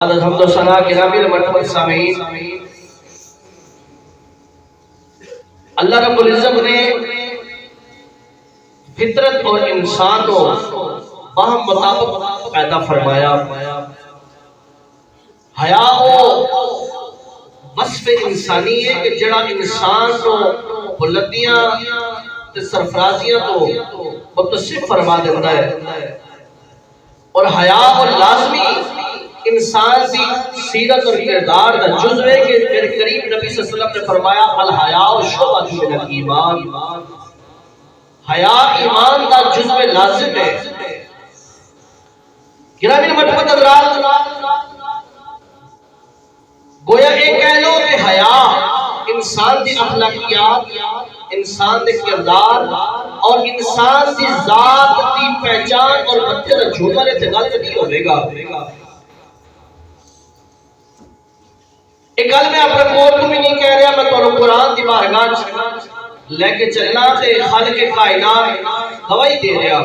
الحمد للہ گرامی مرحبت سامعین، اللہ رب العزت نے فطرت اور انسان کو باہم مطابق پیدا فرمایا۔ حیا وہ وصف انسانی ہے کہ جڑا انسان کو بلندیاں تے سرفرازیاں تو متصف فرما دیتا ہے، اور حیا وہ لازمی انسان کی سیرت اور کردار کا جزو ہے کہ میرے قریب نبی صلی اللہ علیہ وسلم نے فرمایا الحیاء شعبۃ من الایمان، حیا ایمان کا جزو لازم ہے۔ گرامی مرحبت حضرات، گویا یہ کہہ لو کہ حیا انسان کی اخلاقیات، انسان کے کردار اور انسان کی ذات کی پہچان اور مدد جھومر سے غلط نہیں ہوے گا۔ ایک گل میں اپنے کول کو بھی نہیں کہہ رہا، میں تمہیں قرآن کی بارگاہ لے کے چلنا تے خالق کائنات گواہی دے رہا۔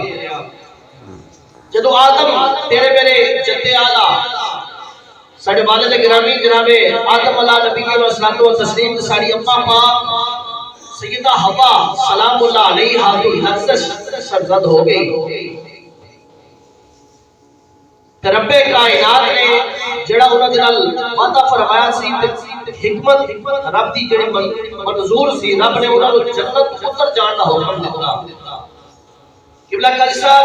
جدو آدم تیرے میرے جد آلہ ساڑھے والد گرامی جناب آدم علیہ نبی علیہ الصلوۃ والتسلیم ساڑھی اماں پاک سیدہ حوا سلام اللہ علیہا کی حضرت سرزد ہو گئی۔ رب کائنات نے جڑا انہوں نے وعدہ فرمایا سی حکمت رب دی جڑی منظور سی، رب نے انہوں نے جنت اتر جان کا حکم دیتا۔ قبلہ قاری صاحب،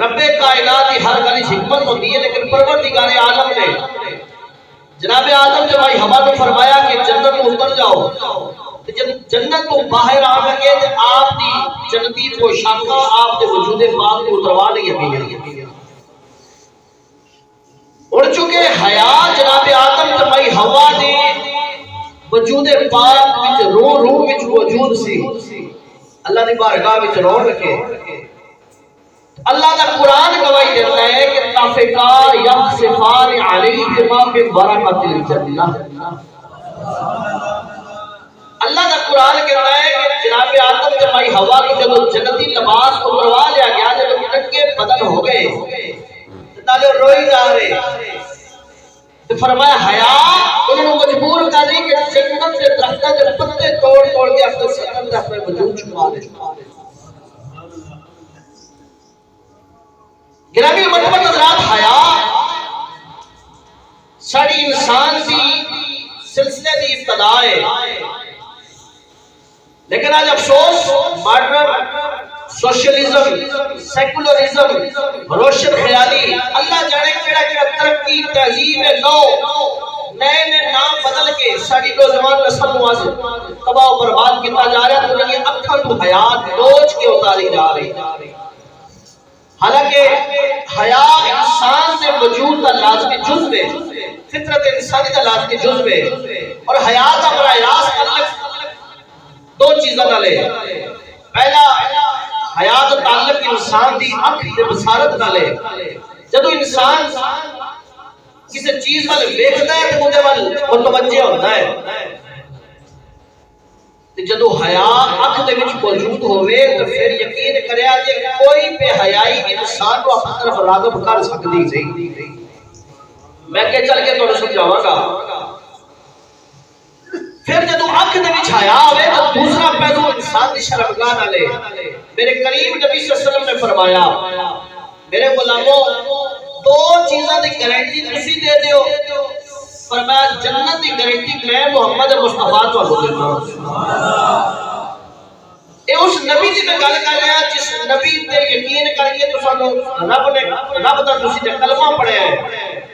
رب کائنات کی ہر گل حکمت ہوتی ہے، لیکن پروردگار عالم نے جناب آدم جب آئی حوا نے فرمایا کہ جنت کو اتر جاؤ، جنت کو باہر آ کے آپ دی جنتی کو شاکہ آپ دے وجود پاک کو اتروا لئی اپنی اڑ چکے حیا جناب آدم تمہائی ہوا دے وجود پاک وچ روح وچ موجود سی، اللہ دی بارگاہ وچ رو رکھے۔ اللہ دا قرآن گواہی دیتا ہے کہ تافقا یخصفان علیہما من برکۃ الجنہ۔ اللہ دا قرآن کہتا ہے کہ جناب آدم تمہائی ہوا کو جب جنتی لباس کو اتروا لیا گیا، جب ننگے بدن ہو گئے تالے روئی جا رہے، تو فرمایا حیا انہوں نے مجبور کر دی کہ جنت سے درختہ کے پتے توڑ کے اپنے سکن سے اپنے وجود چھپا لے۔ گرامی مرحبت حضرات، حیا ساری انسان کی سلسلے کی ابتدا ہے، لیکن آج افسوس ماڈرن سوشلزم، سیکولرزم، روشن خیالی، اللہ جانے کیڑا ترقی تہذیب نو نئے نام بدل کے ساری نوجوان نسل موازن تباہ و برباد کیتا جا رہا ہے، تو یہ اکھاں تو حیات نوچ کے اتاری جا رہی۔ حالانکہ حیا انسان سے وجود کا لازمی جزو ہے، فطرت انسانی کا لازمی جزو ہے، اور حیا کا براہ راست تعلق دو چیزاں نال ہے۔ پہلا حیات تعلق انسان دی اکھ تے بصارت نال ہے۔ جدو انسان کسی چیز وال ویکھدا ہے تے اودے وال متوجہ ہوندا ہے، تے جدو حیا اکھ دے وچ موجود ہوے تے پھر یقین کریا کہ کوئی بے حیائی انسان کو اپنی طرف راغب کر سکدی نہیں۔ میں کہ چل کے تانوں سمجھاواں گا۔ پھر جدو اکھ دے وچ حیا ہوے تو دوسرا پہلو انسان دی شرمگاہ نال ہے۔ میرے قریب نبی صلی اللہ علیہ وسلم نے فرمایا میرے غلاموں دو چیزاں دی گارنٹی تسی دے دیو، فرمایا جنت دی گارنٹی میں محمد مصطفیٰ تانوں دینا۔ اے اس نبی دی میں گل کر رہا جس نبی تے یقین کر کے تسانوں رب دا تسی تے کلمہ پڑھیا ہے۔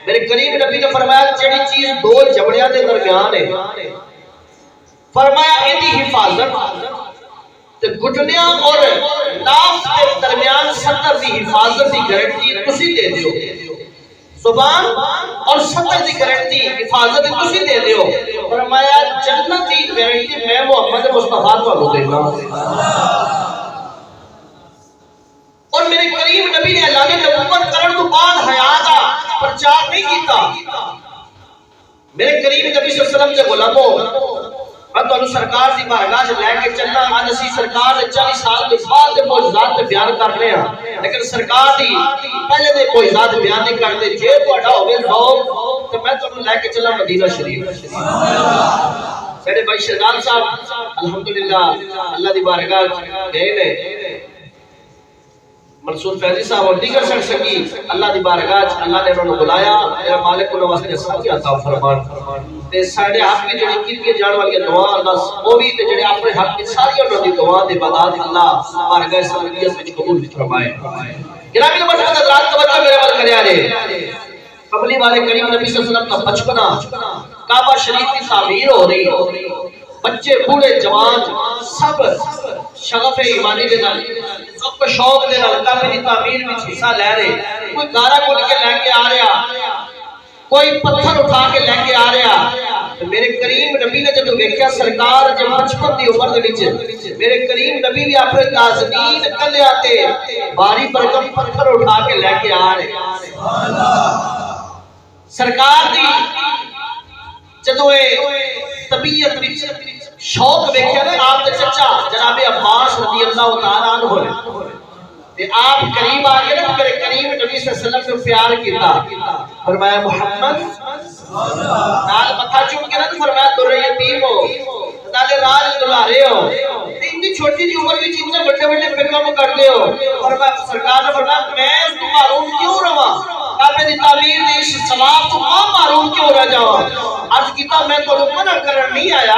میرے قریب نبی نے فرمایا جڑی چیز دو جبڑیاں دے درمیان ہے، فرمایا ایدی حفاظت تے گھٹنیاں اور ناف کے درمیان سطر دی حفاظت دی گارنٹی تسی دے دیو، زبان اور سطر دی گارنٹی حفاظت تسی دے دیو، فرمایا جنت دی گارنٹی میں محمد مصطفیٰ کو دینا۔ اور میرے قریب نبی نے اعلان نبوت کرن تو بعد حیا دا پرچار نہیں کیتا۔ میرے قریب نبی صلی اللہ علیہ وسلم سے غلاموں میں تو سرکار دی بارگاہ لے کے چلنا اج اسی سرکار دے 40 سال کے بعد دے معجزات بیان کرنے ہیں لیکن سرکار دی پہلے دے معجزات بیان نہیں کرتے جے تہاڈا ہوے ذوق تو میں تانوں لے کے چلا مدینہ شریف ساڈے بھائی شہزاد صاحب الحمدللہ اللہ دی بارگاہ گئے نے منصور فیضی صاحب اور دیگر سن سنگی اللہ دی بارگاہ اللہ نے انہوں نے بلایا میرا مالک انہوں واسطے ساتھی عطا فرمان تے ساڈے حق میں جڑی کیتی جان والی دعا اللہ وہ بھی تے جڑے اپنے حق کی ساری انہوں دی دعا دے بعد اللہ بارگاہ سمجھیت وچ قبول فرمائے جناب المرتضی حضرات توجہ میرے ول کریا جے قبلی والے کریم نبی صلی اللہ علیہ وسلم کا بچپنا کعبہ شریف کی تعمیر ہو رہی بچے بوڑھے جوان سب شغف ایمانی دے نال سب شوق دے نال کعبے دی تعمیر وچ حصہ لے رہے کوئی گارا کٹ کے لے کے آ رہا کوئی پتھر اٹھا کے لے کے آ رہا میرے کریم نبی نے جب دیکھا سرکار جب بچپن دی عمر دے وچ میرے کریم نبی بھی اپنے نازنین کلے آتے باری برکم پتھر اٹھا کے لے کے آ رہے سبحان اللہ سرکار دی جدوں طبیعت وچ شوق ویکھیا نا آپ دے چچا جناب عباس رضی اللہ تعالی عنہ ہوئے تے آپ قریب آ گئے نا میرے کریم نبی صلی اللہ علیہ وسلم سے پیار کیتا فرمایا محمد نال متھا چوم کے نا فرمایا در یتیم ہو نالے راج دلارے ہو اتنی چھوٹی سی عمر وچ اتنے بڑے بڑے کام کرتے ہو فرمایا سرکار نے فرمایا میں اس تو معروف کیوں رہواں کعبے دی تعمیر دی اس ثواب تو معروف کیوں رہ جاواں عرض کیتا میں تو منع کرن نہیں آیا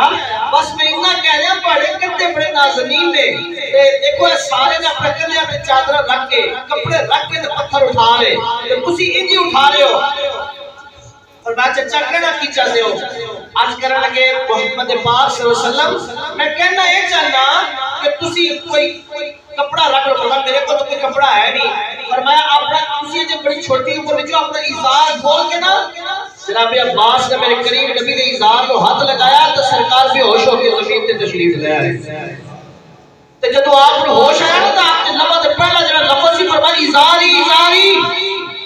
بس میں اتنا کہہ رہا بڑے کتے بڑے نازنین نے تے دیکھو سارے نے اپنے کندھے تے چادر رکھ کے کپڑے رکھ کے تے پتھر اٹھا رہے تے تسی انجی اٹھا رہے ہو اور میں چچا کہنا کی چاہتے ہو آج کرنے لگے محمد پاک صلی اللہ علیہ وسلم میں کہنا یہ چاہنا کہ تسی کوئی کپڑا رکھ لو میرے کو تو کوئی کپڑا ہے نہیں فرمایا اپنا تسی جو بڑی چھوٹی اوپر وچوں اپنا ازار کھول کے نا جناب عباس نے میرے کریم نبی نے ازار کو ہاتھ لگایا تو سرکار بھی ہوش ہو کے زمین تے تشریف لے آئے تے جدوں آپ کو ہوش آیا نا آپ نے لفظ پہلا جڑا لفظ سی فرمایا ازاری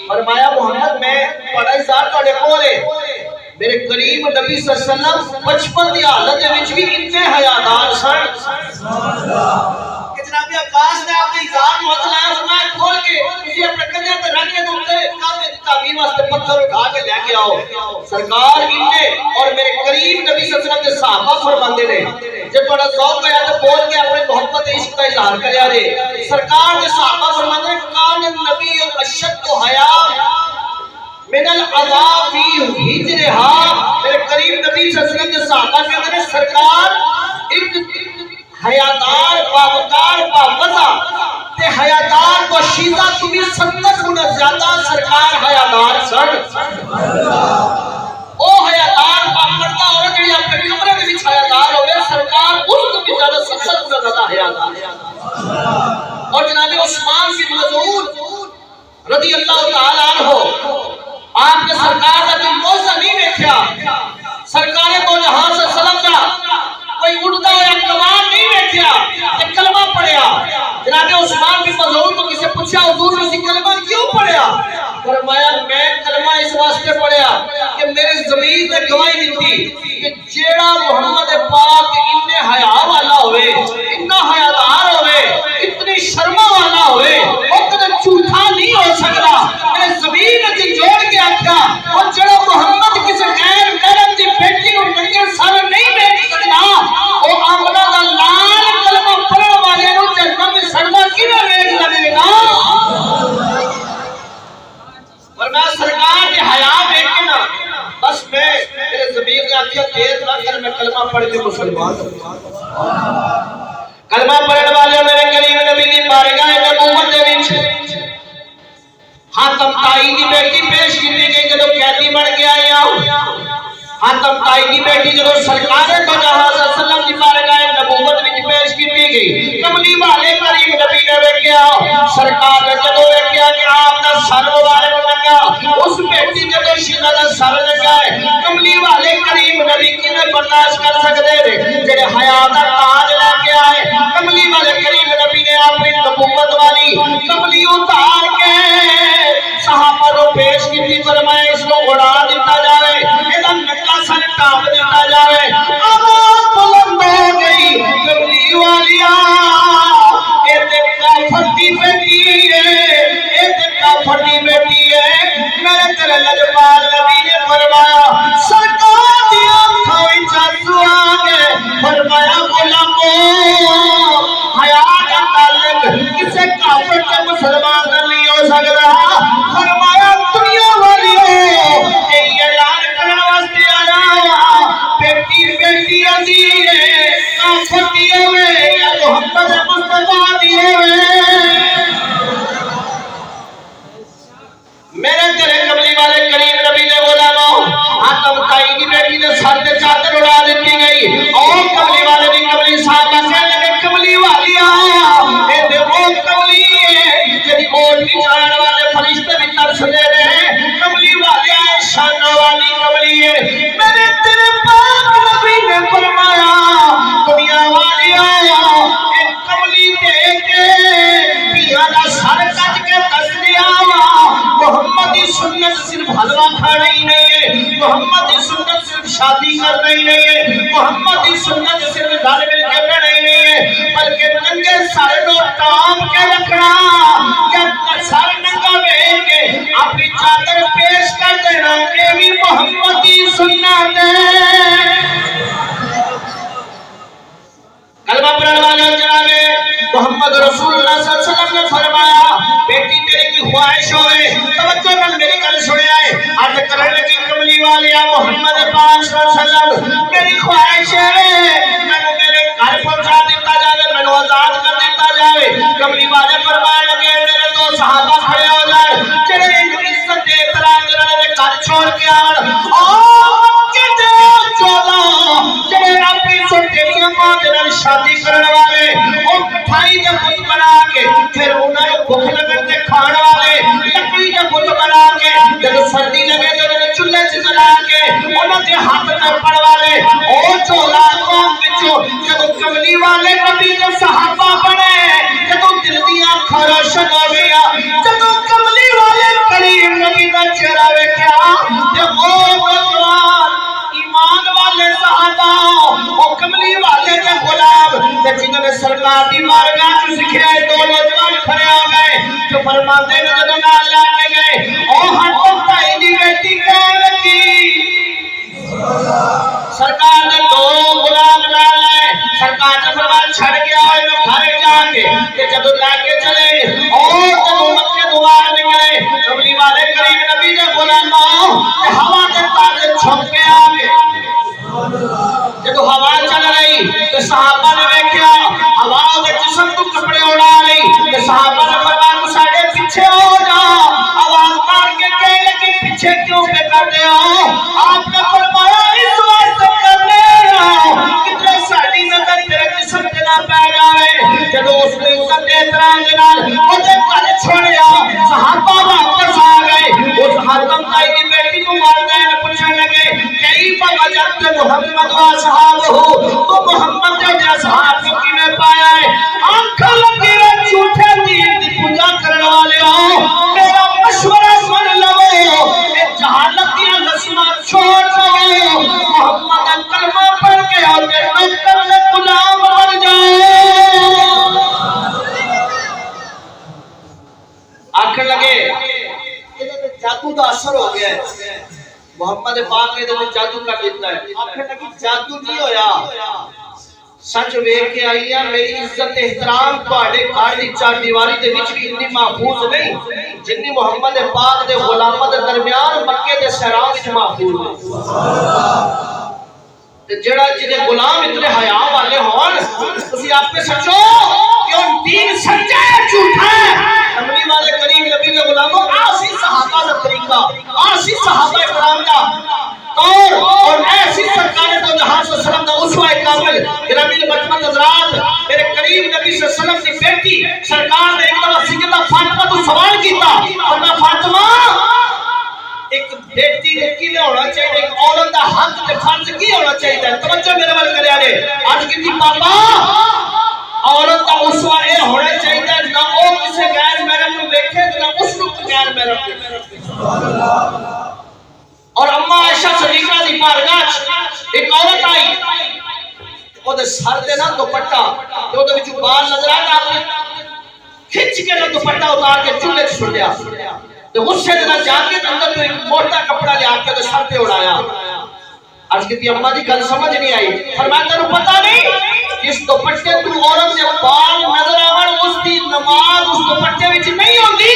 فرمایا محمد میں بڑا ازار تواڈے کول ہے میرے کریم نبی صلی اللہ علیہ وسلم بچپن دی حالت وچ بھی اتنے حیادار سن سبحان اللہ کہ جناب عباس نے اپنے ازار کو ہاتھ لایا فرمایا کھول کے تسی اپنے کندھے تے رکھ کے تے کعبے دی تعمیر واسطے پتھر اٹھا کے لے کے آؤ سرکار اننے اور میرے کریم نبی صلی اللہ علیہ وسلم کے صحابہ فرماندے نے جب تھوڑا ذوق ہے تو بول کے اپنے محبت عشق کا اظہار کریا جے سرکار کے صحابہ فرماندے کان النبی اشد حیا من العذاب فی ہجرها میرے کریم نبی صلی اللہ علیہ وسلم کے صحابہ کہتے ہیں سرکار ایک حیادار باوقار باوضع تے حیادار کو شیزہ کی بھی 70 گنا زیادہ سرکار حیادار سن او حیادار باپردہ عورت جڑی اپنے کمرے میں وچ حیادار ہوئے سرکار اس کو بھی زیادہ 70 گنا زیادہ حیادار اور جناب عثمان بن مظعون رضی اللہ تعالی عنہ آپ نے سرکار کا کوئی موضع نہیں دیکھا سرکار کو جہاں سے سلام دا کوئی اڑتا یا کمان نہیں دیکھا کہ کلمہ پڑھیا جناب عثمان بن مظعون کو کسی پوچھا حضور نے کلمہ کیوں پڑھیا فرمایا میں کلمہ اس واسطے پڑھیا کہ میری زمین نے گواہی دیتی کہ جیڑا محمد پاک اتنے حیا والا ہوئے اتنا حیادار ہوئے اتنی شرما والا ہوئے وہ کدھر جھوٹا نہیں ہو سکتا میں زمین نے جوڑ کے آکھا اور جڑا محمد کسی غیر محرم دی بیٹی کو ننگے سر نہیں بیٹھ سکتا وہ آمنہ دا لال کلمہ پڑھن والے نو جہنم میں سڑنا کیویں ویکھ لگے گا ورنہ سرکار کے حیا دیکھ کے نا بس میں میرے ضمیر نے آکھیا دیر نہ کر میں کلمہ پڑھ کے مسلمان کلمہ پڑھن والے میرے کریم نبی دی بارگاہ نبوت دے وچ حاتم تائی دی بیٹی پیش کی گئی جدو قیدی بن گیا یا حاتم تائی دی بیٹی جدو سرکار کو جہاں صلی اللہ علیہ وسلم دی بارگاہ نبوت وچ پیش کی گئی کملی والے کریم نبی نے ویکھیا سرکار نے جدو ویکھیا کہ آپ دا سر مبارک لگا اس بیٹی جدو شیلا دا سر لگا ہے کملی والے کریم نبی کیویں برداشت کر سکدے نے جڑے حیا دا تاج لے کے آئے کملی والے کریم نبی نے اپنی نبوت والی کملی اتار کے صحابہ کو پیش کی فرمایا اس کو اڑا دیتا جائے ادا نکا سر ٹاپ دیتا جائے آواز بلند پاک نبی نے فرمایا سرکار دی آنکھوں وچ آنسو آ گئے فرمایا غلامو حیا دا تعلق کسے کافر تے مسلمان نال نہیں ہو سکدا فرمایا دنیا والیو اے اعلان کرن واسطے آیا بیٹی بیٹی عزیز کافر دی ہوے یا محمد مصطفی دی ہوے میرے تیرے کملی والے کریم نبی دے غلاموں آتم تائی کی بیٹی نے سر تے چادر اڑا دیتی گئی اور کملی والے دی کملی صحابہ کہنے لگے کملی والی اے تے وہ کملی ہے جڑی موت نہیں جان والے فرشتے بھی ترس دے رہے کملی والی شان والی کملی ہے میرے تیرے پاک نبی نے فرمایا دنیا والی اے کملی دے کے پیاں دا سر کٹ کے دس دیا محمدی سنت صرف حلوہ کھانا ہی نہیں ہے محمدی سنت صرف شادی کرنا ہی نہیں ہے محمدی سنت صرف گھر مل کے رہنا ہی نہیں ہے بلکہ ننگے سر نو ٹام کے رکھنا یا سر ننگا بیٹھ کے اپنی چادر پیش کر دینا یہ بھی محمدی سنت ہے کلمہ پڑھنے والے جناب محمد رسول اللہ صلی اللہ علیہ وسلم نے فرمایا بیٹی تیرے کی خواہش ہوئے توجہ نال میری گل سنے آئے عرض کرنے لگی کملی والیا محمد پاک صلی اللہ علیہ وسلم میری خواہش ہے میں میرے گھر پہنچا دیتا جائے میں آزاد کر دیتا جائے کملی والے فرمائے لگے میرے دو صحابہ کھڑے ہو جائے چلے عزت احترام کرنے گھر چھوڑ کے آن چلے اپنی سنتیوں کو جنہاں شادی کرنے والے اور کٹھائی دے بت بنا کے پھر انہوں نے بھوک لگن تے کھان والے لکڑی دے بت بنا کے جب سردی لگے تو انہوں نے چولہے سے جلا کے انہوں نے ہاتھ میں پڑ والے اور چولا قوم بچو جب کملی والے نبی کے صحابہ بنے جب دل دیا خروشن ہو گیا جب کملی والے کریم نبی کا چہرہ ویکھیا جب وہ ایمان والے صحابہ اور کملی والے کے غلام جنہوں نے سرکار دی بارگاہ کو سکھیا ہے دو نوجوان کھڑے ہو گئے جو فرماتے ہیں جدوں نال لا کے گئے او ہاتھ بھائی دی بیٹی کہنے لگی سرکار نے دو غلام نال لائے سرکار نے فرمایا چھڑ گیا ہے میں گھر جا کے کہ جدوں لا کے چلے اور جدوں مکے دوار نکلے کملی والے کریم نبی نے غلاموں ہوا کے تازے چھپ کے آ گئے جب ہوا چل رہی تو صحابہ نے دیکھا ہوا دے جسم کو کپڑے اڑا رہی تو صحابہ نے فرمایا ساڈے پیچھے ہو جا آواز مار کے کہنے لگی پیچھے کیوں پہ کرتے ہو آپ نے فرمایا اس واسطے کرنے ہو کتنے ساڈی نظر تیرے جسم کے نہ پہ جائے جب اس نے عزت احترام کے نال مجھے گھر چھوڑیا صحابہ واپس آ گئے اس حاتم تائی کی بیٹی کو والدین پوچھنے لگے کئی وجد محمد و اصحابہ تو محمد نے اصحاب کو کیویں پایا ہے آنکھ لگی ہے جھوٹے دین دی پوجا کرنے والے ہو میرا مشورہ سن لو اے جہالت دی رسماں چھوڑ دو محمد کا کلمہ پڑھ کے اور نوکر سے غلام بن جاؤ آنکھ لگے جادو دا اثر ہو گیا ہے محمد پاک نے دل جادو کر دیتا ہے آخر لگی جادو نہیں ہویا سچ ویکھ کے آئی ہے میری عزت احترام تواڈے گھر دی چار دیواری دے وچ بھی اتنی محفوظ نہیں جتنی محمد پاک دے غلاماں دے درمیان مکے دے صحرا وچ محفوظ ہے سبحان اللہ تے جڑا جے غلام اتنے حیا والے ہون تسی آپ پہ سچو کہ دین سچا ہے جھوٹا ہے کملی والے کریم نبی کے غلاموں آسی صحابہ کا طریقہ آسی صحابہ کرام کا اور ایسی سرکار تو جہاں صلی اللہ علیہ وسلم کا اسوہ کامل گرامی بچپن حضرات میرے قریب نبی صلی اللہ علیہ وسلم کی بیٹی سرکار نے ایک دفعہ سیدہ فاطمہ تو سوال کیتا اور میں فاطمہ ایک بیٹی نے کی ہونا چاہیے ایک عورت کا حق تے فرض کی ہونا چاہیے توجہ میرے ول کریا نے آج کی پاپا عورت کا اسوہ اے ہونا چاہیے نہ وہ کسی غیر محرم کو دیکھے نہ اس کو غیر محرم کو سبحان اللہ اور اما عائشہ صدیقہ دی بارگاہ ایک عورت آئی او دے سر تے نہ دوپٹہ تے او دے وچوں بال نظر آیا آپ نے کھچ کے نہ دوپٹہ اتار کے چولہے تے چھوڑیا تو غصے نہ جا کے اندر تو ایک موٹا کپڑا لے آ کے تو سر پہ اڑایا. آج کہتی اماں جی گل سمجھ نہیں آئی. فرمایا تینوں پتہ نہیں جس دوپٹے تو عورت دے بال نظر آون اس دی نماز اس دوپٹے وچ نہیں ہوندی.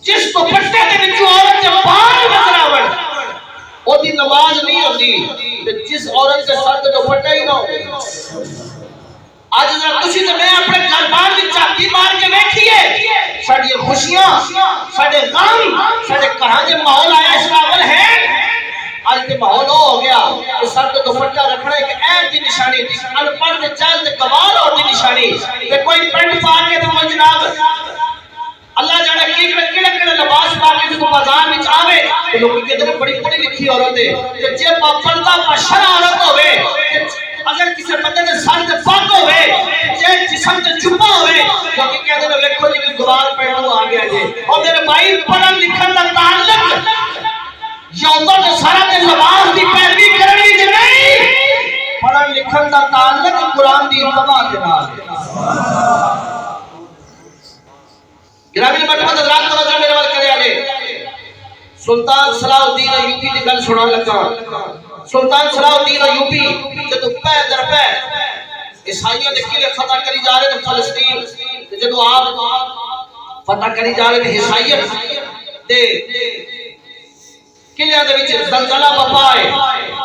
جس دوپٹے دے وچ عورت دے بال نظر آون او دی نماز نہیں ہوندی. تے جس عورت دے سر تے دوپٹہ ہی نہ ہو. آج ذرا تسی تے میں اپنے گھر بار وچ چاکی مار کے ویکھیے ساڈی خوشیاں ساڈے غم ساڈے گھراں دے ماحول آیا اس قابل ہے. آج تے ماحول ہو گیا کہ سر تے دوپٹہ رکھنا ایک عیب دی نشانی تھی. ان پڑھ تے چل تے گوار ہو دی نشانی. تے کوئی پینٹ پا کے تے کوئی جناب اللہ جانے کیڑے لباس پا کے جو بازار وچ آوے تے لوگ کہندے بڑی پڑھی لکھی عورت ہے. تے جے پردہ بشرا عورت ہوے اگر کسی بندے دے سر تے پگ ہوے جے جسم تے چھپا ہوے کیونکہ کہندے نے ویکھو جی گوار پہنو آ گیا جی. اور میرے بھائی پڑھن لکھن دا تعلق یوتا تے سارا تے لباس دی پیروی کرنی وچ نہیں. پڑھن لکھن دا تعلق قرآن دی اتباع دے نال. گرامی مرحبت حضرات توجہ میرے وال کرے آلے. سلطان صلاح الدین ایوبی دی گل سنا لگا. سلطان صلاح الدین ایوبی جدو پہ در پہ عیسائیوں نے قلعے فتح کری جا رہے تھے فلسطین. جدو آپ فتح کری جا رہے تھے عیسائیت دے قلعے دے وچ زلزلہ وبا ہے.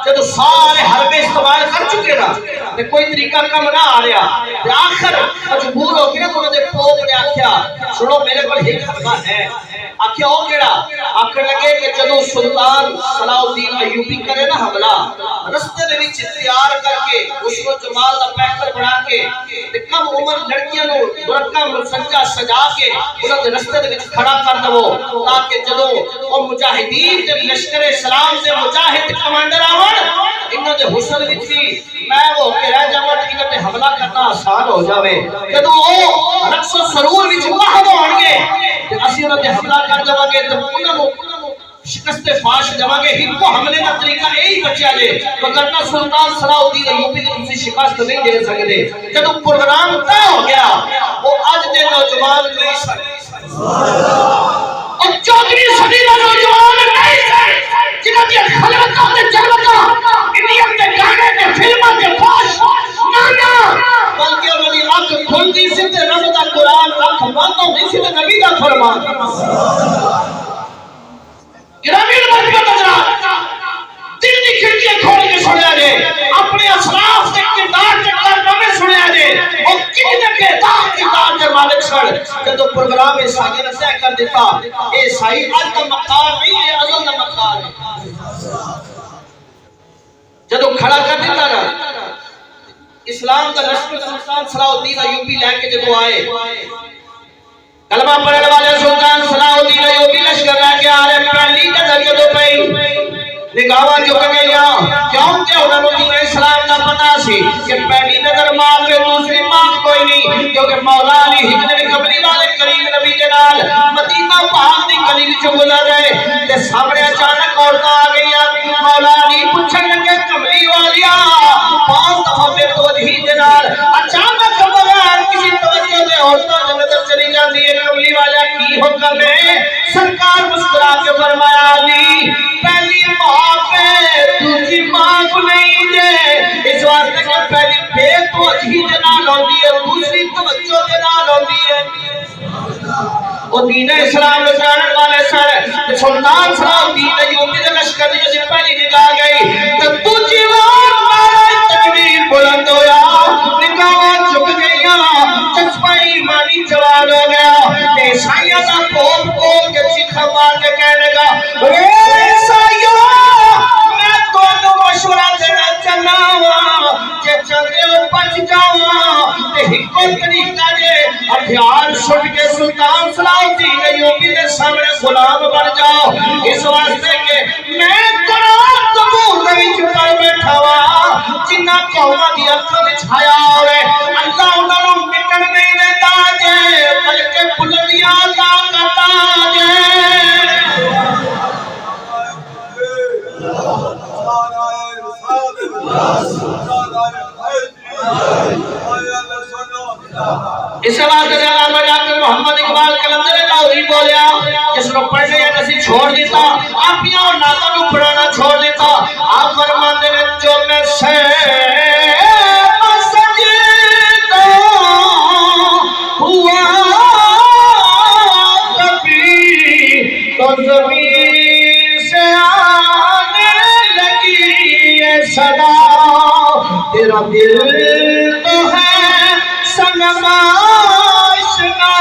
جدو سارے حربے استعمال کر چکے نا تے کوئی طریقہ کم نہ آ رہا. آخر مجبور ہو گیا. انہوں نے پوپ نے آکھیا سنو میرے کو ایک حربہ ہے. آکھیا او کیڑا؟ آکھنے لگے کہ جدو سلطان صلاح الدین ایوبی کرے نا حملہ رستے دے وچ تیار کر کے اس کو جمال دا پیکر بنا کے تے کم عمر لڑکیاں نو برقع مسجع سجا کے انہاں دے رستے دے وچ کھڑا کر دو تاکہ جدو او مجاہدین تے لشکر اسلام دے مجاہد کمانڈر آون انہاں دے حسن وچ بھی میں وہ کہ رہ جاواں انہاں تے حملہ کرنا آسان ہو جاوے. جدو او رقص و سرور وچ محو ہون گے تے اسی انہاں تے حملہ کر جاواں گے تے انہاں نو شکست فاش جاواں گے. ہن کو حملے دا طریقہ یہی بچیا جے وگرنہ سلطان صلاح الدین ایوبی نے تسی شکست نہیں دے سکدے. جدو پروگرام طے ہو گیا وہ اج دے نوجوان نہیں سن. اور 14ویں صدی دا نوجوان نہیں سن جنہاں دی خلوتاں تے جلوتاں انڈیا تے گانے تے فلماں تے فوش نہ بلکہ انہاں دی اکھ کھلدی سی تے رب دا قرآن اکھ بند ہوندی سی تے نبی دا فرمان. گرامی مرحبت حضرات دل دی کھڑکیاں کھول کے سنیا جے اپنے اسلاف کے کردار تے کارنامے سنیا جے اور کتنے کردار کے مالک سن. جدو پروگرام عیسائی نے طے کر دیتا عیسائی اج دا مقام نہیں ہے ازل دا مقام ہے. جدو کھڑا کر دیتا نا اسلام دا لشکر سلطان صلاح الدین ایوبی لے کے جدو آئے کلمہ پڑھنے والے سلطان صلاح الدین ایوبی لشکر لے کے آ رہے. پہلی نظر جدو پئی نگاہاں جھک گئیاں کیونکہ انہوں نے دین اسلام دا پتہ سی کہ پہلی نظر ماں پہ دوسری ماں کوئی نہیں. کیونکہ مولا علی ہجن قبری والے کریم نبی کے نال مدینہ پاک دی گلی وچ گزر رہے تے سامنے اچانک عورتاں آ گئیاں. مولا علی پوچھن لگے کملی والیا 5 دفعہ بے توجہی دے نال اچانک بغیر کسی توجہ دے عورتاں دی نظر چلی جاندی ہے. کملی والا کی حکم ہے؟ سرکار مسکرا کے فرمایا علی پہلی ماں پہ دوسری ماں کو نہیں دے اس واسطے کہ پہلی بے توجہی دے نال ہوندی ہے دوسری توجہ دے نال ہوندی ہے. اور دین اسلام جانن والے سن سلطان صلاح الدین ایوبی دے لشکر دی جب پہلی نگاہ گئی تو دوسری بار نعرہ تکبیر بلند ہویا نگاہاں جھک گئیاں جذبہ ایمانی جوان ہو گیا. عیسائیوں دا پوپ کھول کے چیخا مار کے کہنے لگا اے عیسائیوں میں تانوں مشورہ دینا چاہنا وا کہ چلے ہو بچ جاواں تے ہکو طریقہ جے ہتھیار سٹ کے سلطان صلاح الدین ایوبی دے سامنے غلام بن جاؤ. اس واسطے کہ میں قرآن زبور دے وچ پڑھ بیٹھا وا جنہاں قوماں دی اکھاں وچ حیا ہوے اللہ انہاں نوں مٹن نہیں دیندا جے بلکہ بلندیاں عطا کرتا جے. اس واسطے جناب محمد اقبال چھوڑ دیتا، اپنی اولادوں کو پڑھانا چھوڑ دیتا۔ آپ فرماتے ہیں جو میں سے سجدہ ہوا کبھی تو زمین سے آنے لگی یہ صدا، تیرا دل تو ہے صنم آشنا،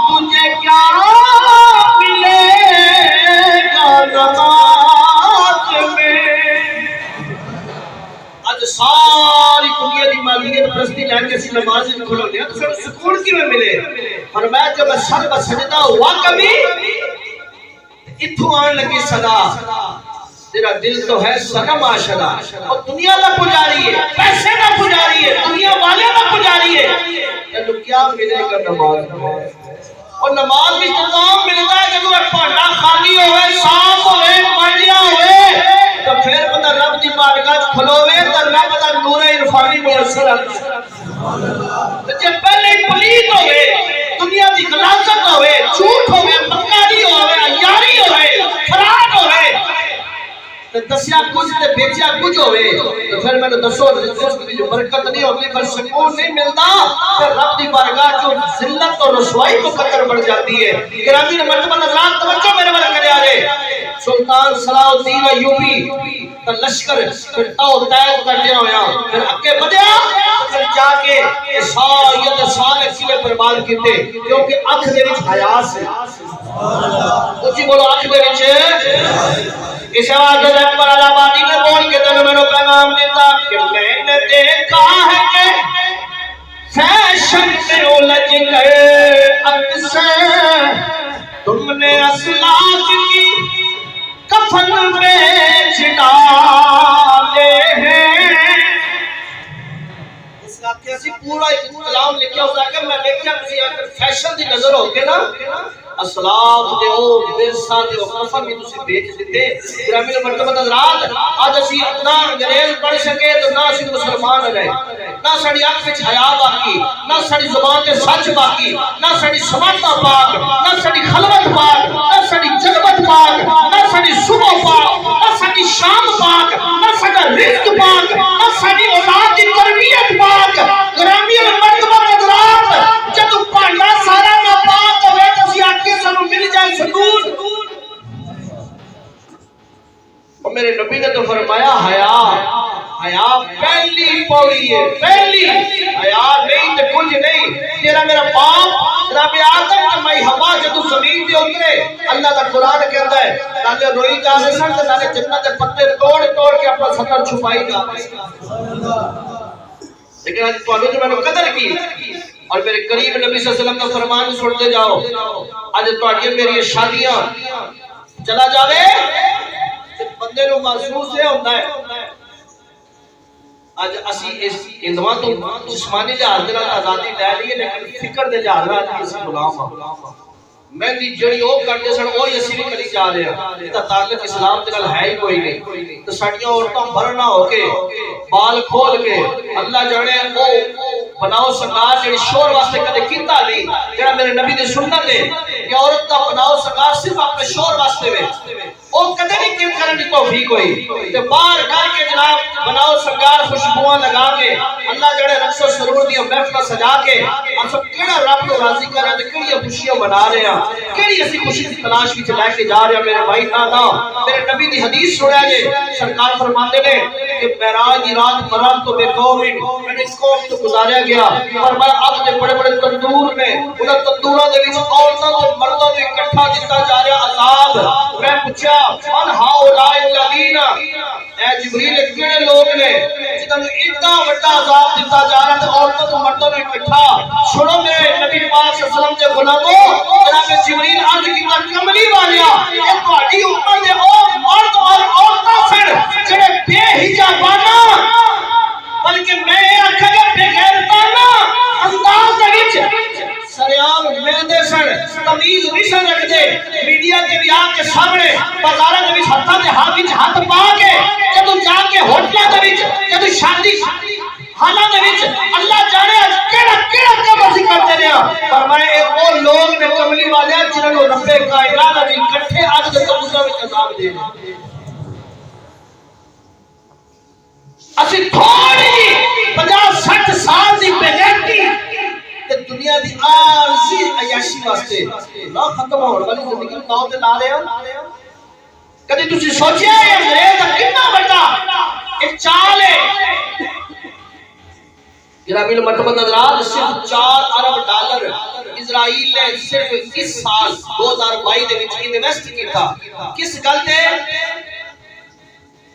تجھے کیا ملے گا نماز میں۔ آج ساری دنیا دی مالیت پرستی لے کے نماز کھلو گیا تو پھر سکون کی میں ملے۔ فرمایا جب میں سر بسجدہ ہوا کبھی اتھو آن لگی صدا، تیرا دل تو ہے صنم آشنا، اور دنیا کا پجاری ہے، پیسے کا پجاری ہے، دنیا والے کا پجاری ہے، تو کیا ملے گا نماز میں؟ اور نماز بھی تو کام ملتا ہے جب وہ پانڈا خالی ہوئے، صاف ہوئے، مانجیا ہوئے، تو پھر بندہ رب دی بارگاہ کھلوے تو رب دا نور عرفانی میسر آتا۔ تو جب پہلے پلیت ہوئے، دنیا دی غلاظت ہوئے، جھوٹ ہوئے، مکاری ہوئے، عیاری ہوئے، فراد ہوئے، دسیا کچھ تے بیچیا کچھ ہوئے، تو پھر میں نے دسو رزق کی جو برکت نہیں ہوتی، پر سکون نہیں ملتا، پھر رب دی بارگاہ جو ذلت اور رسوائی کو قدر بڑھ جاتی ہے۔ گرامی نے مرتبہ نظرات توجہ میرے بارے کرے آرے، سلطان صلاح الدین ایوبی تا لشکر پھر تاؤ تائید کر دیا ہویا، پھر اکے بدیا، پھر جا کے عیسائیت سارے سلے پر بال کیتے، کیونکہ اکھ دے وچ حیا سے، اچھی بولو اکھ دے وچ، اس آواز میں پر آبادی نے بول کے تنہوں میں نے پیغام دیتا کہ میں نے دیکھا ہے کہ فیشن میں الجھ گئے اکثر تم نے اسلاف کی کفن بیچ ڈالے ہیں۔ اس واقعہ سے پورا کلام لکھیا ہوتا ہے کہ میں دیکھا کسی اگر فیشن دی نظر ہوگی نا اسلاف دے او ورثہ دے او کفن بھی تسی بیچ دیتے۔ گرامی مرتبہ حضرات آج اسی نہ انگریز پڑھ سکے تو نہ اسی مسلمان رہے، نہ ساڑی اکھ وچ حیا باقی، نہ ساڑی زبان تے سچ باقی، نہ ساڑی سماعتاں پاک، نہ ساڑی خلوت پاک، نہ ساڑی جذبت پاک، نہ ساڑی صبح پاک، نہ ساڑی شام پاک، نہ ساڑا رزق پاک، نہ ساڑی اولاد کی تربیت پاک۔ گرامی مرتبہ حضرات جب پانڈا سارا نہ پاک ہوئے تو اسی آکے سنو مل جائے سکون۔ اور میرے نبی نے تو فرمایا حیا پہلی پوڑی ہے، پہلی حیا نہیں تو کچھ نہیں۔ تیرا میرا باپ جناب آدم کے مائی ہوا جدو زمین دے اترے، اللہ کا قرآن کہتا ہے نالے روئی جا رہے سن تو نالے جنت کے پتے توڑ توڑ کے اپنا سطر چھپائی جا رہے سن، لیکن آج تو جو میں نے قدر کی اور میرے قریب نبی صلی اللہ علیہ وسلم کا فرمان سنتے جاؤ۔ آج تو میری شادیاں چلا جاوے بندے نو محسوس ہے ہوتا ہے آج اسی اس اندوان تو جسمانی لحاظ دے نال آزادی لے لیے، لیکن فکر دے لحاظ نال اسی غلام ہاں۔ میں دی جڑی او کرتے سن وہی اسی بھی کری جا رہے ہیں، تا تعلق اسلام دے نال ہے ہی کوئی نہیں۔ تو ساڈیاں عورتاں بھرنا ہو کے بال کھول کے اللہ جانے او بناؤ سنگار جڑی شور واسطے کدے کیتا نہیں، جڑا میرے نبی دی سنت ہے کہ عورت دا بناؤ سنگار صرف اپنے شور واسطے وے، او کدے نہیں کیوں کرنے دی توفیق ہوئی۔ تے باہر کر کے جناب بناؤ سنگار خوشبوواں لگا کے اللہ جڑے رقص و سرور دی محفل سجا کے ہم سب کیڑا رب کو راضی کر رہے ہیں، کیڑی خوشیاں منا رہے ہیں، کیڑی اسی خوشی کی تلاش وچ لے کے جا رہے ہیں۔ میرے بھائی نہ میرے نبی دی حدیث سنیا جے، سرکار فرماتے نے کہ معراج دی رات مراد تو بے قوم میں نے اس قوم تو گزاریا گیا، اور میں اب دے بڑے بڑے تندور میں انہاں تندوراں دے وچ عورتاں تے مرداں نوں اکٹھا دتا جا رہا عذاب۔ میں پوچھا من ہؤلاء الذین، اے جبریل کیڑے لوگ نے جنہاں نوں اتنا بڑا عذاب دتا جا رہا تے عورتاں تے مرداں نوں اکٹھا؟ سنو میرے نبی پاک صلی اللہ علیہ وسلم دے غلامو، جناب جبریل عرض کیتا کملی والیا اے تہاڈی امت دے او مرد اور عورتاں سن جڑے بے حجابانہ بلکہ میں آکھا گا بے غیرتانہ انداز دے وچ سریام ملدے سن، تمیز نہیں سن رکھتے، میڈیا کے بھی آ کے سامنے بازاراں دے وچ ہتھاں دے ہاتھ وچ ہاتھ پا کے جدوں جا کے ہوٹلاں دے وچ جدوں شادی حالہ دے وچ اللہ جانے کیڑا کیڑا کم اسی کرتے رہے فرمائے وہ لوگ نے کملی والے جنہاں نوں رب کائنات نے اکٹھے اج دے تبوتاں وچ عذاب دے اسی تھوڑی جی 50-60 سال دی بغیرتی تے دنیا دی عارضی عیاشی واسطے نہ ختم ہون والی زندگی نوں ناں تے لا رہے ہو کدی تسی سوچیا ہے انگریز دا کتنا بڑا ایک چال ہے گرامی المرتبہ حضرات صرف 4 ارب ڈالر اسرائیل نے صرف اس سال 2022 دے وچ انویسٹ کیتا کس گل تے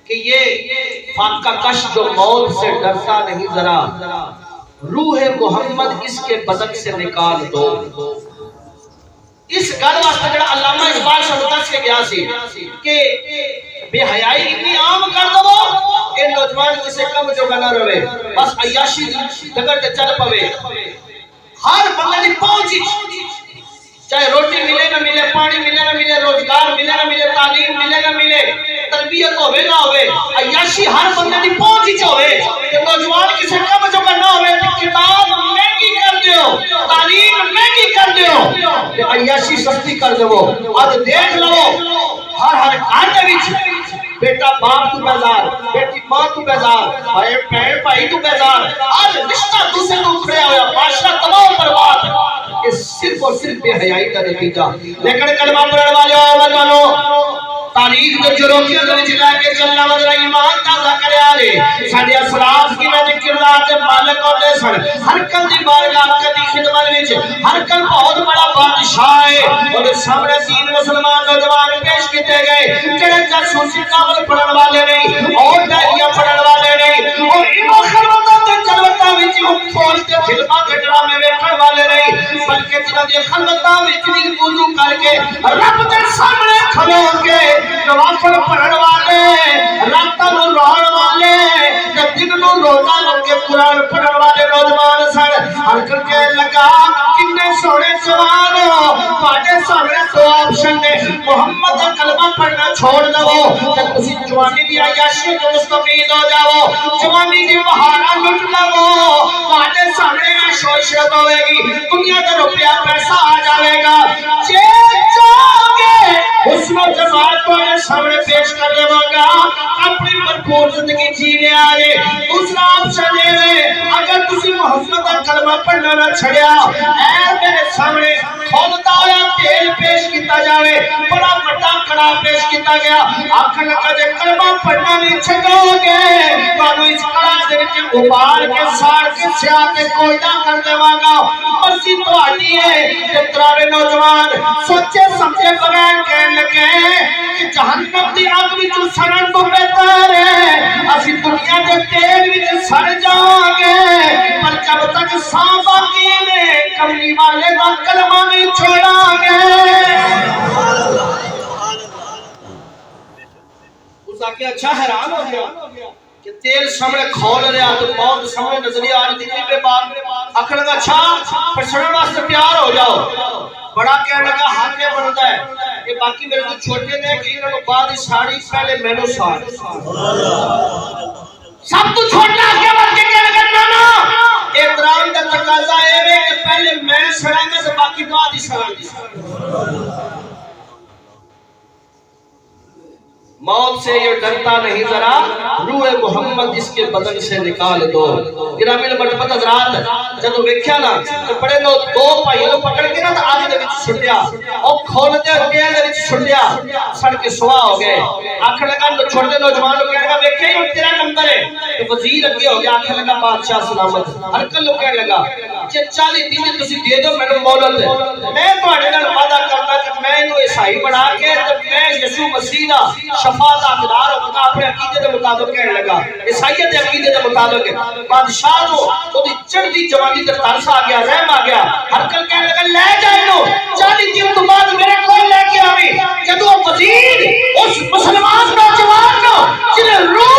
کہ یہ فاقہ کش جو موت سے ڈرتا نہیں ذرا روح محمد اس کے بدن سے نکال دو اس گل واسطے جڑا علامہ اقبال صاحب دس کے گیا سی کہ بے حیائی اتنی عام کر دو کہ نوجوان کسے کم جو نہ رہے بس عیاشی جگہ تے چل پوے ہر بندے دی پہنچ چاہے روٹی ملے نہ ملے پانی ملے نہ ملے روزگار ملے نہ ملے تعلیم ملے نہ ملے تربیت ہوے نہ ہوے عیاشی ہر بندے دی پہنچ وچ ہوے کہ نوجوان کسے کم جو نہ ہوے تے کتاب مہنگی کر دیو تعلیم مہنگی کر دیو تے عیاشی سستی کر دیو اج دیکھ لو ہر گھر دے وچ بیٹا باپ تو بیزار بیٹی ماں تو بیزار بھائی بہن بھائی تو بیزار آج رشتہ دوسرے تو کھڑیا ہوا معاشرہ تمام برباد یہ صرف اور صرف بے حیائی کا نتیجہ لیکن کلمہ پڑھنے والے وطنو تاریخ جو جروکیوں دے وچ لے کے چلنا وجہ ایمان تازہ کرے آلے ساڈے اسلاف کی میں کردار تے مالک ہوندے سن ہر کل دی بارگاہ کدی خدمت وچ ہر کل بہت بڑا بادشاہ ہے اور سامنے تین مسلمان نوجوان پیش کیتے گئے جڑے جاسوسی کامل پڑھن والے نہیں اور ڈائریاں پڑھن والے نہیں اور انہاں خلوتاں تے جلوتاں وچ فوج تے فلماں تے ڈرامے ویکھن والے نہیں بلکہ جنہاں دی خلوتاں وچ بھی وضو کر کے رب دے سامنے کھلو کے نوافل پڑھن والے راتاں نوں روحن والے تے دن نوں روزہ رکھ کے قرآن پڑھن والے نوجوان سن ہر کر کے لگا کتنے سونے جوان تواڈے سامنے دو آپشن نے محمد دا کلمہ پڑھنا چھوڑ دو تے تسی جوانی دی عیاشی تو مستفید ہو جاؤ جوانی دی بہاراں لٹ لو تواڈے سامنے عیش و عشرت ہوے گی دنیا دا روپیہ پیسہ آ جاوے گا جے چاہوگے حسن و جمال تواڈے سامنے پیش کر دےواں گا اپنی بھرپور زندگی جینے آئے دوسرا آپشن ہے اگر تسی محمد دا کلمہ پڑھنا نہ چھڑیا اے میرے سامنے کھولتا ہوا تیل پیش کیتا جاوے بڑا بڑا کڑا پیش کیتا گیا آنکھ لگا جے کلمہ پڑھنا نہیں چھکو گے تو اس کڑا دے وچ ابال کے ساڑ کے سیاہ کے کوئلہ کر دےواں گا مرضی تہاڈی ہے تے تراوے نوجوان سوچے سمجھے بغیر کہنے لگے کہ جہنم دی اگ وچ سڑن تو بہتر ہے اسی دنیا دے تیل وچ سڑ جاواں گے پر جب تک سانس باقی نے کملی والے دا کلمہ نہیں چھوڑاں گے اس آکے اچھا حیران ہو گیا کہ تیل سامنے کھول رہا تو موت سامنے نظری آ رہی تھی پہ بات آخر لگا اچھا پر سڑن واسطے تیار ہو جاؤ بڑا کہنے لگا ہاتھ میں بنتا ہے کہ باقی میرے تو چھوٹے دے کہ انہوں نے بعد ساڑی پہلے میں نے ساڑی سب تو چھوٹا کیا بات کے کہنے لگا نانا احترام کا تقاضا ہے کہ پہلے میں سڑیں گا سے باقی بعد ہی سڑیں گے موت سے یہ ڈرتا نہیں ذرا روح محمد اس کے بدن سے نکال دو گرامی المرتبہ حضرات جب ویکھیا نا تے بڑے لوگ دو بھائیوں پکڑ کے نا آگ دے وچ چھڈیا او کھولدے تیل دے وچ چھڈیا سڑ کے سوا ہو گئے آکھ لگا چھوٹے نوجوان لوگ کہنے لگا ویکھیا ہی تیرا نمبر ہے تے وزیر اگے ہو گیا آکھ لگا بادشاہ سلامت ہر کل لوگ کہنے لگا کہ 40 دن تسی دے دو مینوں مہلت میں تواڈے نال وعدہ کردا کہ میں اینو عیسائی بنا کے تے میں یسوع مسیح دا شفاعت حقدار ہوگا اپنے عقیدے کے مطابق کہنے لگا عیسائیت کے عقیدے کے مطابق بادشاہ نو او دی چڑھدی جوانی تے ترس آ گیا رحم آ گیا ہر کل کہنے لگا لے جائے نو 40 دن تو بعد میرے کول لے کے آویں جدوں وزیر اس مسلمان نوجوان نو جنے رو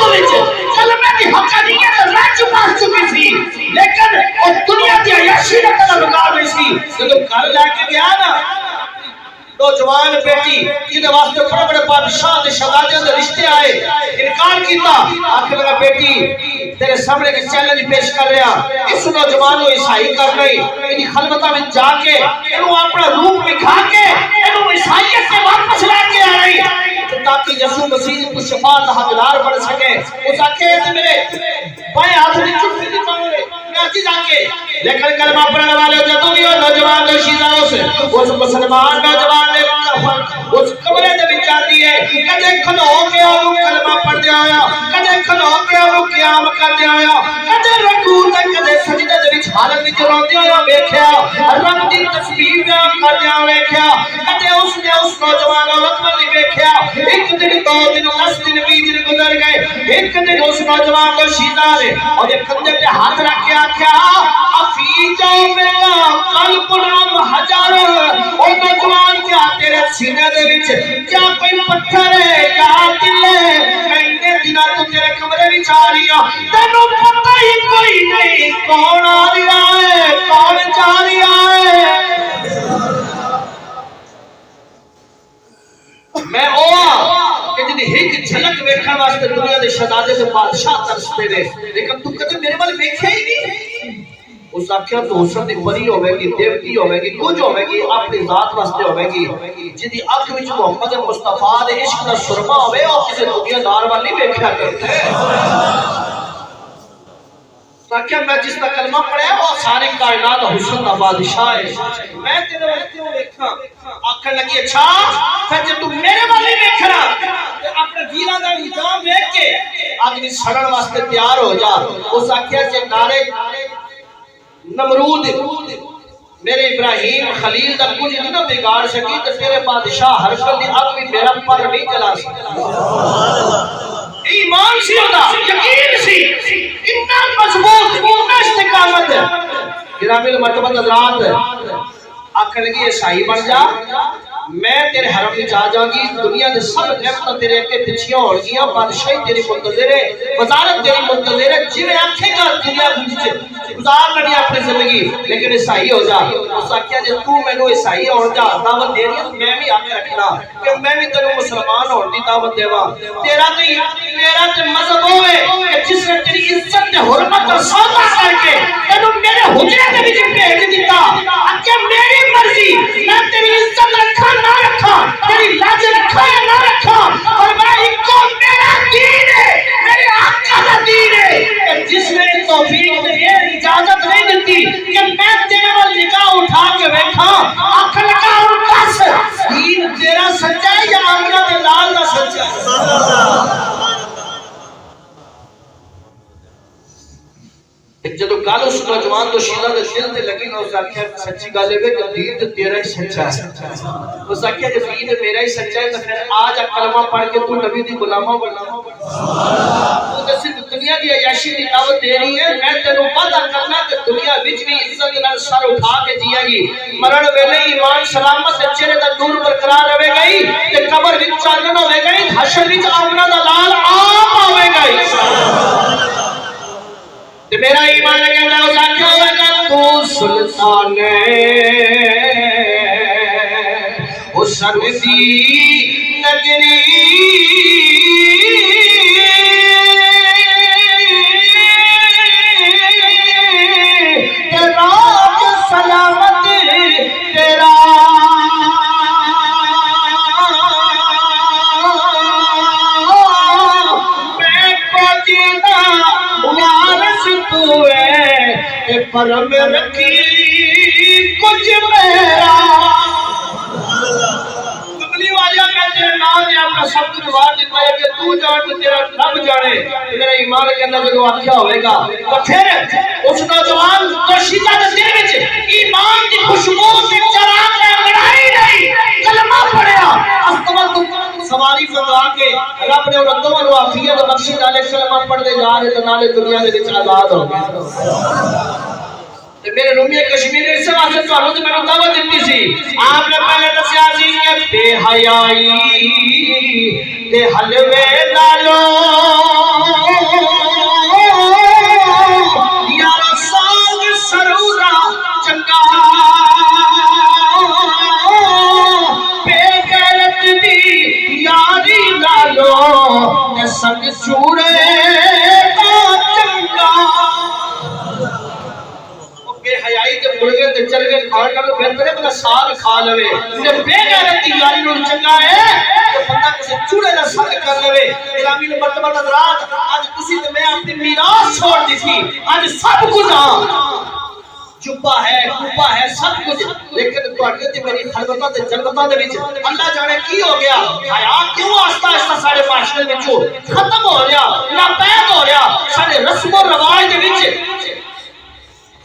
وچ کلمے دی حقانیت رہ چکی سی لیکن او دنیا دی عیاشی دا طلبگار نہیں سی جدوں گھر لے کے گیا نا نوجوان بیٹی جن واسطے بڑے بڑے بادشاہ دے شہزادے دے رشتے آئے انکار کیتا آخر لگا بیٹی تیرے سامنے ایک چیلنج پیش کر رہا اس نوجوان کو عیسائی کرنا ہی انہی خلوتاں میں جا کے انہوں اپنا روپ دکھا کے انہوں عیسائیت سے واپس لا کے آ رہی تاکہ یسوع مسیح کو شفاعت حقدار بن سکے اس آکے میرے بائیں ہاتھ میں چٹھی دی پاؤں میں آتی جا کے لیکن کلمہ پڑھنے والے جدوں بھی نوجوان دوشیدہ اس مسلمان نوجوان نے اس کمرے دے وچ آتی ہے کدے کھلو کے انہوں کلمہ پڑھ دیا آیا کدے کھلو کے انہوں قیام کر دیا آیا کدے رکوع تے کدے سجدے دے وچ حالت وچ روندے ہویا ویکھیا رب دی تسبیح بیان کردیا ویکھیا کدے اس نے اس نوجوان نو اکبر دی ویکھیا ایک دن 2 دن 10 دن 20 دن گزر گئے ایک دن اس نوجوان کو شیدا نے اور ایک کندھے تے ہاتھ رکھ کے آکھیا افی جاؤ میرا قلب نام ہزار اور نوجوان کیا تیرے سینے دے وچ کیا کوئی پتھر ہے یا دل ہے میں دنوں تو تیرے کمرے وچ آ رہی ہوں تینوں پتہ ہی کوئی نہیں کون آ رہا ہے کون جا رہا ہے میں اوہ کہ جنہی ایک جھلک ویکھن واسطے دنیا دے شہزادے سے بادشاہ ترستے نے لیکن تو کدے میرے والے ویکھیا ہی نہیں اس آکھیا تو حسن دی پری ہوے گی دیوتی ہوے گی کچھ ہوے گی اپنی ذات واسطے ہوے گی جدی اکھ وچ محمد مصطفیٰ دے عشق دا سرما ہوے او کسے دنیا دار والی ویکھیا کرتے تاکہ میں جس کا کلمہ پڑھیا وہ ساری کائنات حسن دا بادشاہ ہے میں تیرے والے کیوں ویکھاں آکھن لگی اچھا پھر جے تو میرے والے ویکھنا تے اپنے ویراں دا نظام ویکھ کے آدمی سڑن واسطے تیار ہو جا اس آکھیا جے نارے نمرود میرے ابراہیم خلیل دا کچھ نہ بگاڑ سکی تے تیرے بادشاہ ہر کل دی اگ بھی میرا پر نہیں جلا سکتا ایمان سی ہوتا یقین سی اتنا مضبوط اتنا استقامت ہے گرامی المرتبہ حضرات آکھن لگی عیسائی بن جا میں تیرے حرم میں جا جاؤں گی دنیا دے سب نعمتاں تیرے کے پیچھے ہون گیاں بادشاہی تیری منتظر ہے وزارت تیری منتظر ہے جویں آکھے گا دنیا وچ گزار لڑی اپنی زندگی لیکن عیسائی ہو جا اس آکھیا جے تو مینوں عیسائی ہون دا دعوت دینی ہے میں بھی آکے رکھنا کہ میں بھی تینوں مسلمان ہون دی دعوت دیواں تیرا تے مذہب ہوے کہ جس نے تیری عزت تے حرمت اور سودا کر کے تینوں میرے حجرے دے وچ بھیج دیتا کہ میری مرضی میں تیری عزت رکھا نہ رکھا تیری لاج رکھا یا نہ رکھا اور میں ایک کو میرا دین ہے میرے آقا کا دین ہے کہ جس نے توفیق نے یہ اجازت نہیں دیتی کہ میں تیرے وال نگاہ اٹھا کے بیٹھا آنکھ لگا اور بس دین تیرا سچا ہے یا آمنہ کے لال کا سچا ہے جدو گل اس نوجوان تو شیلا دے دل تے لگی نہ اس آکھیا سچی گل ہے کہ دین تے تیرا ہی سچا ہے اس آکھیا جے دین میرا ہی سچا ہے تو پھر آج کلمہ پڑھ کے تو نبی دی غلامہ بننا تو تے صرف دنیا دی عیاشی دی دعوت دے رہی ہے میں تینوں وعدہ کرنا کہ دنیا وچ بھی عزت نال سر اٹھا کے جیے گی مرن ویلے ایمان سلامت تے چہرے دا نور برقرار رہے گی تے قبر وچ چانن ہوے گی حشر وچ آمنہ دا لال آپ آوے گا تے میرا ایمان کہتا ہے اس آکھیا ہوئے گا تو سلطان حسن دی نگری راج سلامت تیرا میں کو جینا وارث تو ہے پر میں رکھی کچھ میرا کملی واجہ کہتے ہیں نام نے اپنا سب کچھ وار دیتا ہے کہ تو جان تو تیرا رب جانے میرا ایمان کے اندر جو واقعہ ہوئے گا تو پھر اس نوجوان تو شیدہ دے دل وچ ایمان کی خوشبو سے چراغ نے لڑائی نہیں کلمہ پڑھیا استغفر سواری فرما کے رب نے انہوں دونوں عافیت بخشی علیہ السلام پڑھ دے جا رہے تو نالے دنیا دے وچ آزاد ہو گئے میرے رومی کشمیر اس سے واسطے تو ہمیں میں نے دعوت دیتی سی آپ نے پہلے دسیا سی کہ بے حیائی تے حلوے نالو یارا ساگ سرورا چنگا بے غیرت دی یاری نالو تے سنگ چوڑے کا چنگا تے چرگے کھان نال بہتر ہے بندہ ساگ کھا لوے تے بے غیرت دی یاری نال چنگا ہے کہ بندہ کسے چوڑے دا ساگ کر لوے غلامی نے مرتبہ حضرات اج تسی تے میں اپنی میراث چھوڑ دی تھی اج سب کچھ چپا ہے کوپا ہے سب کچھ لیکن تواڈے تے میری خلوتاں تے جنتاں دے وچ اللہ جانے کی ہو گیا حیا کیوں آہستہ آہستہ سارے معاشرے وچوں ختم ہو رہا ناپید ہو رہا سارے رسم و رواج دے وچ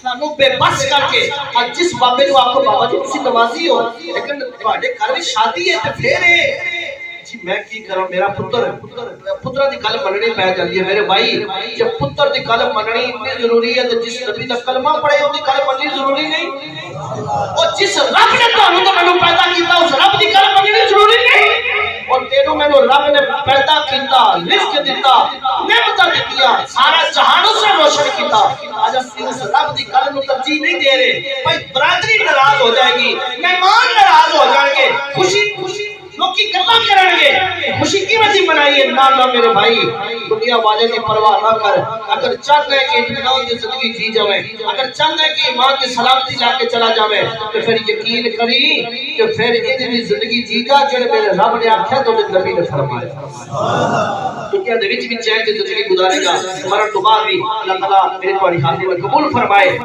سانو بے بس کر کے آج جس بابے کو آپ کو بابا جی تسی نمازی ہو لیکن تواڈے گھر وچ شادی ہے تے پھر جی میں کی کراں میرا پتر دی گل مننی پے جاندی ہے میرے بھائی جب پتر دی گل مننی اتنی ضروری ہے تے جس نبی دا کلمہ پڑھے اون دی گل مننی ضروری نہیں اور جس رب نے تانوں تے مینوں پیدا کیتا اس رب دی گل مننی ضروری نہیں اور تینوں مینوں رب نے پیدا کیتا رزق دیتا نعمتاں دتیاں سارا جہان اس نے روشن کیتا آج اسی اس رب دی گل نوں ترجیح نہیں دے رہے بھائی برادری ناراض ہو جائے گی مہمان ناراض ہو جائیں گے خوشی لوکی گلاں کرن گے خوشی کی وجہ منائیے نہ میرے بھائی دنیا والے کی پرواہ نہ کر اگر چاہتا ہے کہ اطمینان کی زندگی جی جاوے اگر چاہتا ہے کہ ایمان کی سلامتی لا کے چلا جاوے تو پھر یقین کری کہ پھر یہ زندگی جی جا جڑے میرے رب نے آکھیا تو نبی نے فرمایا دنیا دے وچ بھی چین تے زندگی گزارے گا مرن تو بعد بھی اللہ تعالی میری تواڈی حاضری میں قبول فرمائے